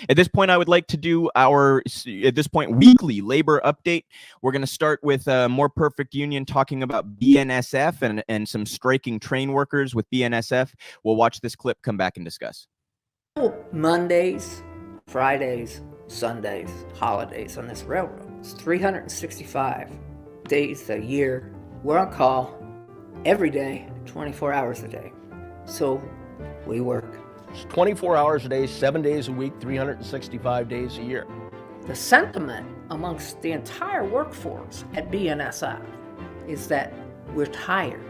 At this point, I would like to do our, at this point, weekly labor update. We're going to start with More Perfect Union talking about BNSF and some striking train workers with BNSF. We'll watch this clip, come back and discuss. Mondays, Fridays, Sundays, holidays on this railroad. It's 365 days a year. We're on call every day, 24 hours a day. So we work. It's 24 hours a day, 7 days a week, 365 days a year. The sentiment amongst the entire workforce at BNSF is that we're tired,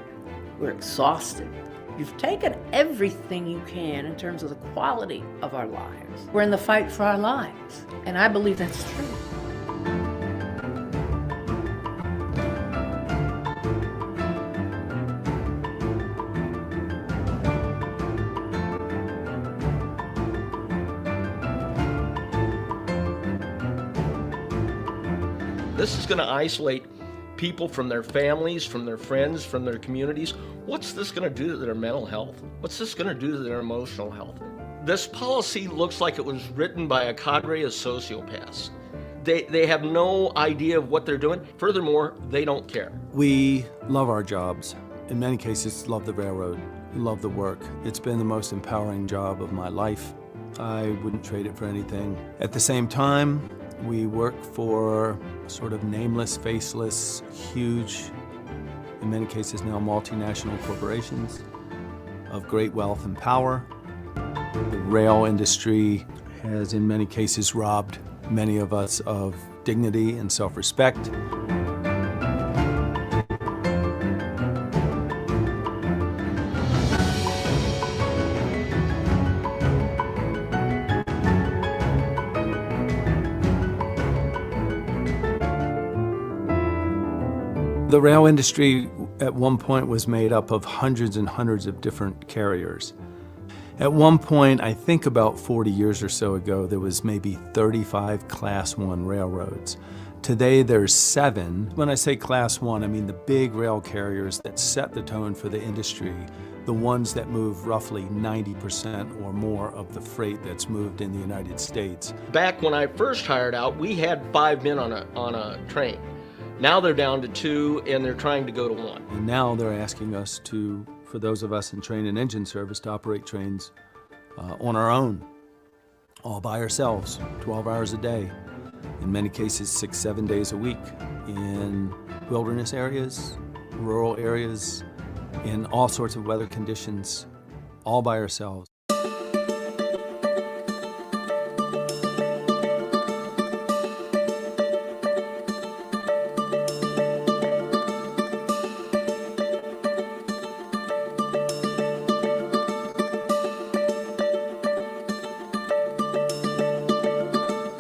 we're exhausted. You've taken everything you can in terms of the quality of our lives. We're in the fight for our lives, and I believe that's true. This is going to isolate people from their families, from their friends, from their communities. What's this going to do to their mental health? What's this going to do to their emotional health? This policy looks like it was written by a cadre of sociopaths. They have no idea of what they're doing. Furthermore, they don't care. We love our jobs. In many cases, love the railroad, love the work. It's been the most empowering job of my life. I wouldn't trade it for anything. At the same time, we work for sort of nameless, faceless, huge, in many cases now multinational corporations of great wealth and power. The rail industry has in many cases robbed many of us of dignity and self-respect. The rail industry at one point was made up of hundreds and hundreds of different carriers. At one point, I think about 40 years or so ago, there was maybe 35 Class 1 railroads. Today, there's 7. When I say Class 1, I mean the big rail carriers that set the tone for the industry, the ones that move roughly 90% or more of the freight that's moved in the United States. Back when I first hired out, we had 5 men on a train. Now they're down to 2, and they're trying to go to 1. And now they're asking us to, for those of us in train and engine service, to operate trains on our own, all by ourselves, 12 hours a day, in many cases 6-7 days a week, in wilderness areas, rural areas, in all sorts of weather conditions, all by ourselves.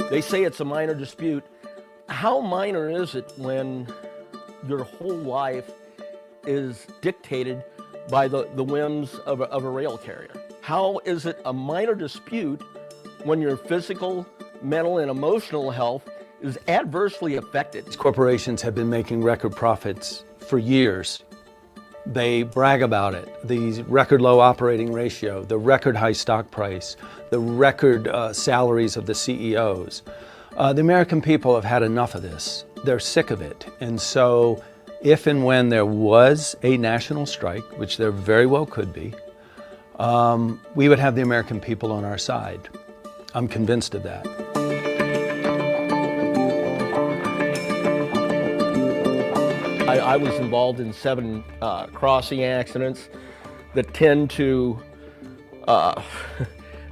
They say it's a minor dispute. How minor is it when your whole life is dictated by the whims of a rail carrier? How is it a minor dispute when your physical, mental, and emotional health is adversely affected? These corporations have been making record profits for years. They brag about it, the record low operating ratio, the record high stock price, the record salaries of the CEOs. The American people have had enough of this. They're sick of it. And so if and when there was a national strike, which there very well could be, we would have the American people on our side. I'm convinced of that. I was involved in 7 crossing accidents that tend to,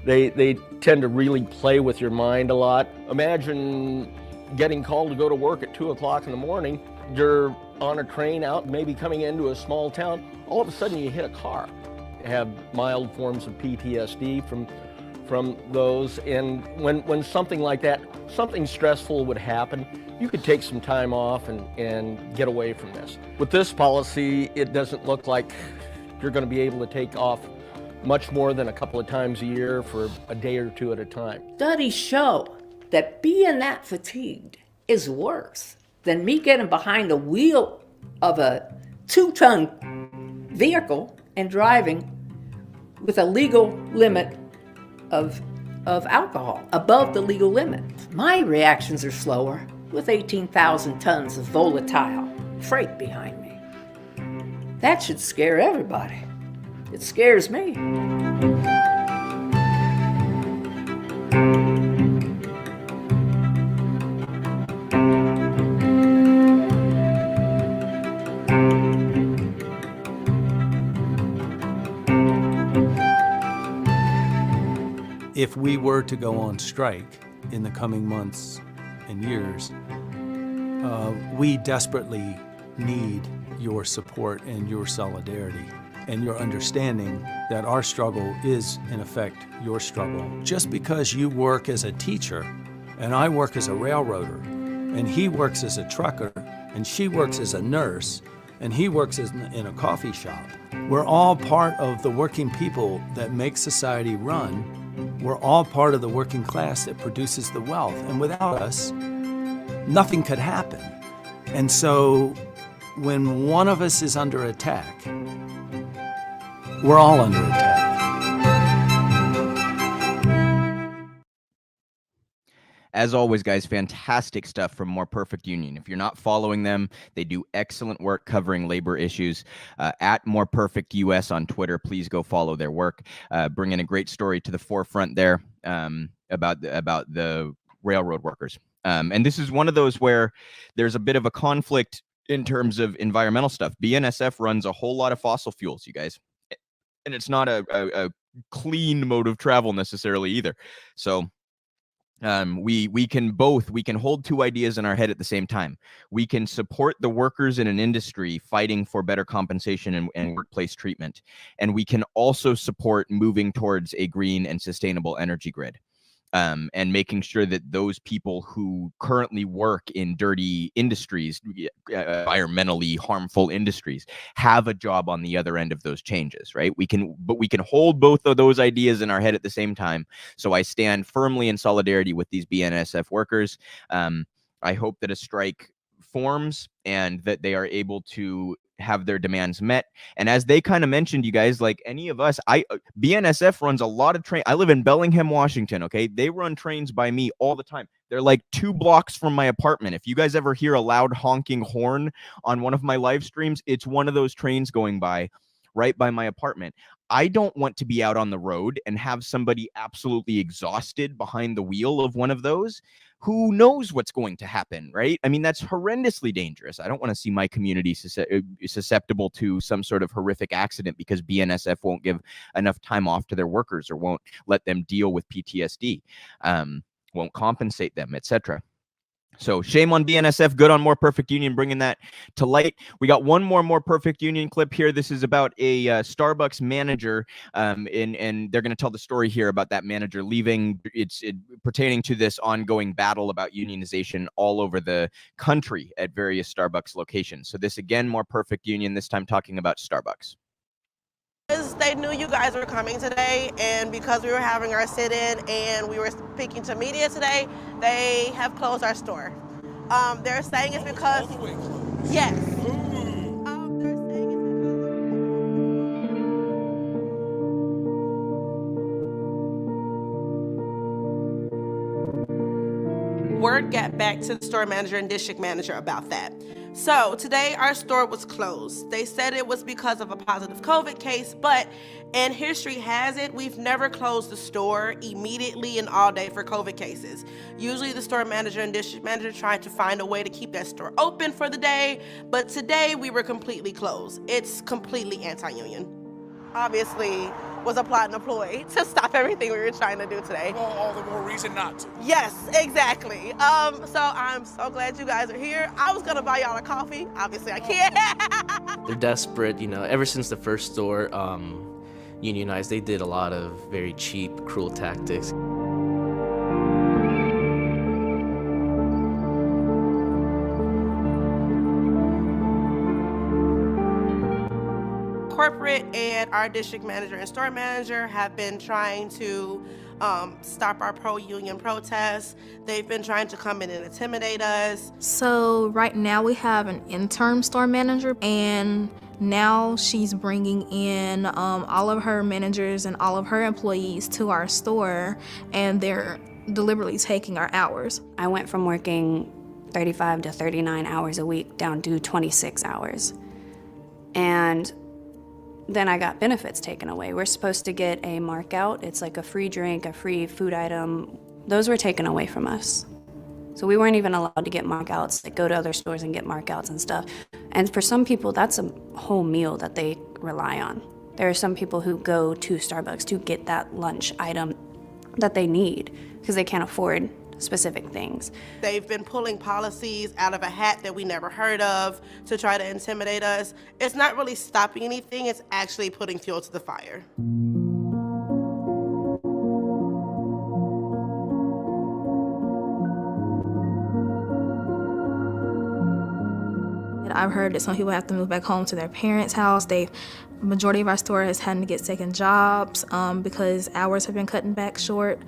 they tend to really play with your mind a lot. Imagine getting called to go to work at 2 o'clock in the morning. You're on a train out, maybe coming into a small town. All of a sudden you hit a car. You have mild forms of PTSD from those. And when something like that, something stressful would happen, you could take some time off and get away from this. With this policy, it doesn't look like you're going to be able to take off much more than a couple of times a year for a day or 2 at a time. Studies show that being that fatigued is worse than me getting behind the wheel of a 2-ton vehicle and driving with a legal limit of of alcohol above the legal limit. My reactions are slower with 18,000 tons of volatile freight behind me. That should scare everybody. It scares me. If we were to go on strike in the coming months and years, we desperately need your support and your solidarity and your understanding that our struggle is, in effect, your struggle. Just because you work as a teacher and I work as a railroader and he works as a trucker and she works as a nurse and he works in a coffee shop, we're all part of the working people that make society run. We're all part of the working class that produces the wealth. And without us, nothing could happen. And so when one of us is under attack, we're all under attack. As always, guys, fantastic stuff from More Perfect Union. If you're not following them, they do excellent work covering labor issues. At More Perfect US on Twitter, please go follow their work. Bringing a great story to the forefront there about the railroad workers. And this is one of those where there's a bit of a conflict in terms of environmental stuff. BNSF runs a whole lot of fossil fuels, you guys. And it's not a clean mode of travel necessarily either. So we can hold two ideas in our head at the same time. We can support the workers in an industry fighting for better compensation and workplace treatment. And we can also support moving towards a green and sustainable energy grid. And making sure that those people who currently work in dirty industries, environmentally harmful industries, have a job on the other end of those changes, right? We can hold both of those ideas in our head at the same time. So I stand firmly in solidarity with these BNSF workers. I hope that a strike forms and that they are able to have their demands met. And as they kind of mentioned, you guys, like any of us, BNSF runs a lot of train. I live in Bellingham, Washington. Okay. They run trains by me all the time. They're like 2 blocks from my apartment. If you guys ever hear a loud honking horn on one of my live streams, it's one of those trains going by right by my apartment. I don't want to be out on the road and have somebody absolutely exhausted behind the wheel of one of those. Who knows what's going to happen, right? I mean, that's horrendously dangerous. I don't want to see my community susceptible to some sort of horrific accident because BNSF won't give enough time off to their workers or won't let them deal with PTSD, won't compensate them, etc. So shame on BNSF, good on More Perfect Union, bringing that to light. We got one more Perfect Union clip here. This is about a Starbucks manager, and they're going to tell the story here about that manager leaving. It's pertaining to this ongoing battle about unionization all over the country at various Starbucks locations. So this, again, More Perfect Union, this time talking about Starbucks. They knew you guys were coming today, and because we were having our sit-in and we were speaking to media today, they have closed our store. They're saying it's because, yes. Word got back to the store manager and district manager about that. So today our store was closed. They said it was because of a positive COVID case, but and history has it, we've never closed the store immediately and all day for COVID cases. Usually the store manager and district manager trying to find a way to keep that store open for the day, but today we were completely closed. It's completely anti-union. Obviously was a plot and ploy to stop everything we were trying to do today. Well, all the more reason not to. Yes, exactly. So I'm so glad you guys are here. I was gonna buy y'all a coffee. Obviously I can't. They're desperate, ever since the first store unionized, they did a lot of very cheap, cruel tactics. Corporate and our district manager and store manager have been trying to stop our pro-union protests. They've been trying to come in and intimidate us. So right now we have an interim store manager, and Now she's bringing in all of her managers and all of her employees to our store, and they're deliberately taking our hours. I went from working 35 to 39 hours a week down to 26 hours. And then I got benefits taken away. We're supposed to get a markout. It's like a free drink, a free food item. Those were taken away from us. So we weren't even allowed to get markouts, like go to other stores and get markouts and stuff. And for some people, that's a whole meal that they rely on. There are some people who go to Starbucks to get that lunch item that they need because they can't afford specific things. They've been pulling policies out of a hat that we never heard of to try to intimidate us. It's not really stopping anything, it's actually putting fuel to the fire. I've heard that some people have to move back home to their parents' house. Majority of our store has had to get second jobs because hours have been cutting back short.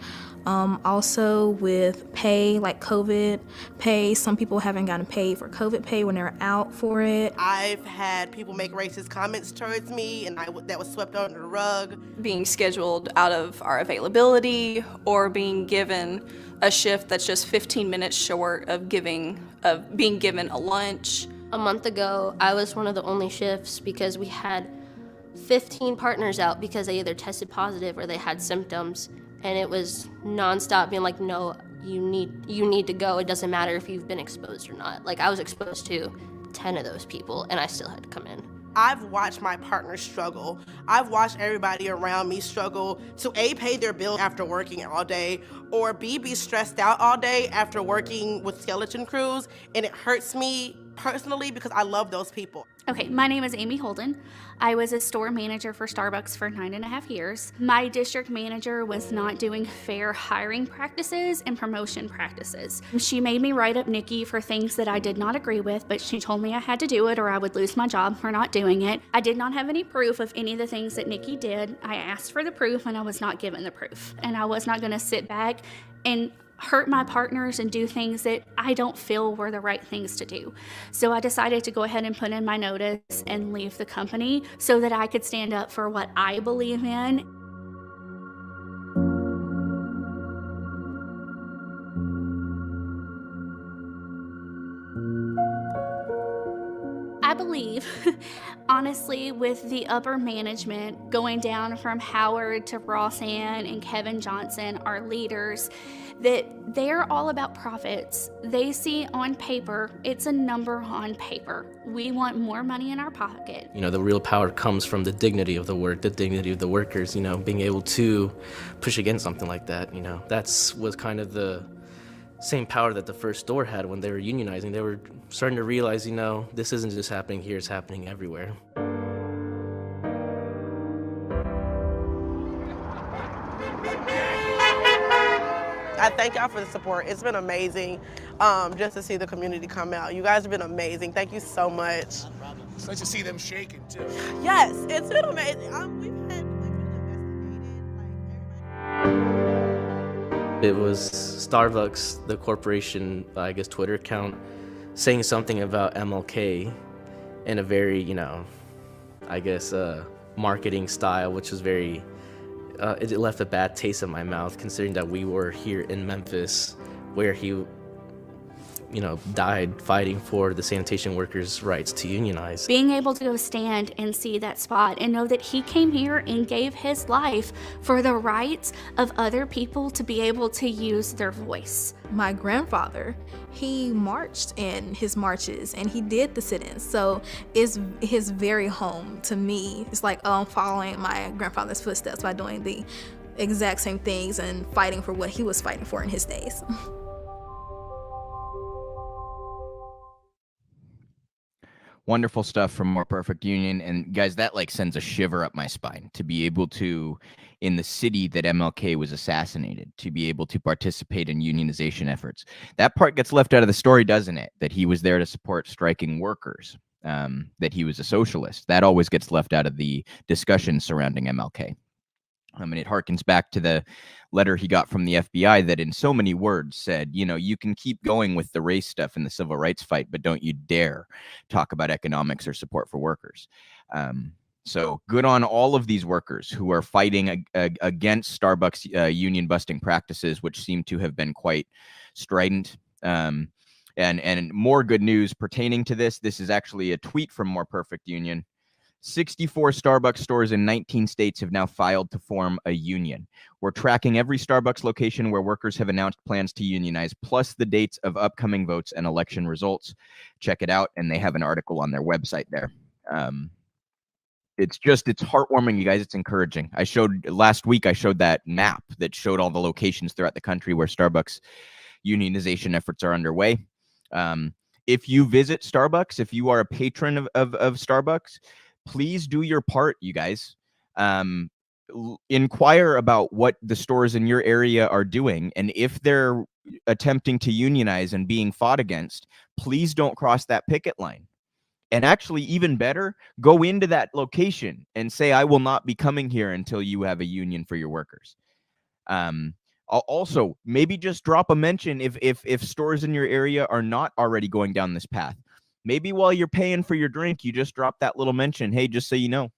Also with pay, like COVID pay, some people haven't gotten paid for COVID pay when they're out for it. I've had people make racist comments towards me, and that was swept under the rug. Being scheduled out of our availability, or being given a shift that's just 15 minutes short of being given a lunch. A month ago, I was one of the only shifts because we had 15 partners out because they either tested positive or they had symptoms, and it was nonstop being like, no, you need to go. It doesn't matter if you've been exposed or not. Like, I was exposed to 10 of those people, and I still had to come in. I've watched my partner struggle. I've watched everybody around me struggle to A, pay their bill after working all day, or B, be stressed out all day after working with skeleton crews, and it hurts me personally because I love those people. Okay, my name is Amy Holden. I was a store manager for Starbucks for 9.5 years. My district manager was not doing fair hiring practices and promotion practices. She made me write up Nikki for things that I did not agree with, but she told me I had to do it or I would lose my job for not doing it. I did not have any proof of any of the things that Nikki did. I asked for the proof and I was not given the proof. And I was not going to sit back and hurt my partners and do things that I don't feel were the right things to do. So I decided to go ahead and put in my notice and leave the company so that I could stand up for what I believe in. I believe, honestly, with the upper management going down from Howard to Ross Ann and Kevin Johnson, our leaders, that they're all about profits. They see on paper, it's a number on paper. We want more money in our pocket. You know, the real power comes from the dignity of the work, the dignity of the workers, you know, being able to push against something like that, you know. Was kind of the same power that the first store had when they were unionizing. They were starting to realize, you know, this isn't just happening here, it's happening everywhere. I thank y'all for the support. It's been amazing just to see the community come out. You guys have been amazing. Thank you so much. No problem. It's nice to see them shaking too. Yes, it's been amazing. We've had It was Starbucks, the corporation, I guess, Twitter account, saying something about MLK in a very, you know, I guess, marketing style, which was very, it left a bad taste in my mouth, considering that we were here in Memphis, where he, you know, died fighting for the sanitation workers' rights to unionize. Being able to go stand and see that spot and know that he came here and gave his life for the rights of other people to be able to use their voice. My grandfather, he marched in his marches and he did the sit-ins. So it's his very home to me. It's like, oh, I'm following my grandfather's footsteps by doing the exact same things and fighting for what he was fighting for in his days. Wonderful stuff from More Perfect Union. And guys, that like sends a shiver up my spine to be able to, in the city that MLK was assassinated, to be able to participate in unionization efforts. That part gets left out of the story, doesn't it? That he was there to support striking workers, that he was a socialist. That always gets left out of the discussion surrounding MLK. And it harkens back to the letter he got from the FBI that in so many words said, you know, you can keep going with the race stuff in the civil rights fight, but don't you dare talk about economics or support for workers. So good on all of these workers who are fighting against Starbucks union busting practices, which seem to have been quite strident. And more good news pertaining to this. This is actually a tweet from More Perfect Union. 64 Starbucks stores in 19 states have now filed to form a union. We're tracking every Starbucks location where workers have announced plans to unionize, plus the dates of upcoming votes and election results. Check it out, and they have an article on their website there. It's heartwarming, you guys. It's encouraging. Last week, I showed that map that showed all the locations throughout the country where Starbucks unionization efforts are underway. If you visit Starbucks, if you are a patron of Starbucks, please do your part, you guys. Inquire about what the stores in your area are doing, and if they're attempting to unionize and being fought against, please don't cross that picket line. And actually, even better, go into that location and say, I will not be coming here until you have a union for your workers. Also, maybe just drop a mention if stores in your area are not already going down this path. Maybe while you're paying for your drink, you just drop that little mention. Hey, just so you know,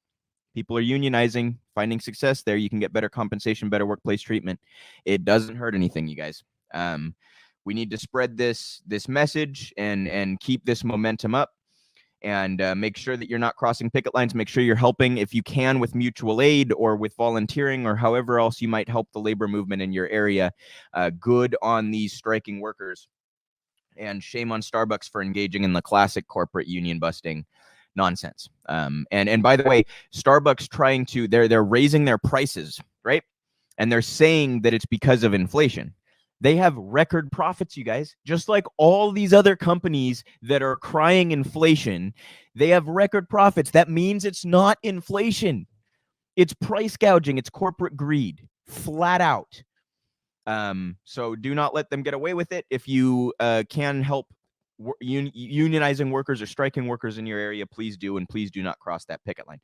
people are unionizing, finding success there. You can get better compensation, better workplace treatment. It doesn't hurt anything, you guys. We need to spread this message and keep this momentum up. And make sure that you're not crossing picket lines. Make sure you're helping if you can with mutual aid or with volunteering or however else you might help the labor movement in your area. Good on these striking workers. And shame on Starbucks for engaging in the classic corporate union busting nonsense. And by the way, Starbucks they're raising their prices, right? And they're saying that it's because of inflation. They have record profits, you guys. Just like all these other companies that are crying inflation, they have record profits. That means it's not inflation. It's price gouging. It's corporate greed, flat out. So do not let them get away with it. If you can help unionizing workers or striking workers in your area, please do, and please do not cross that picket line.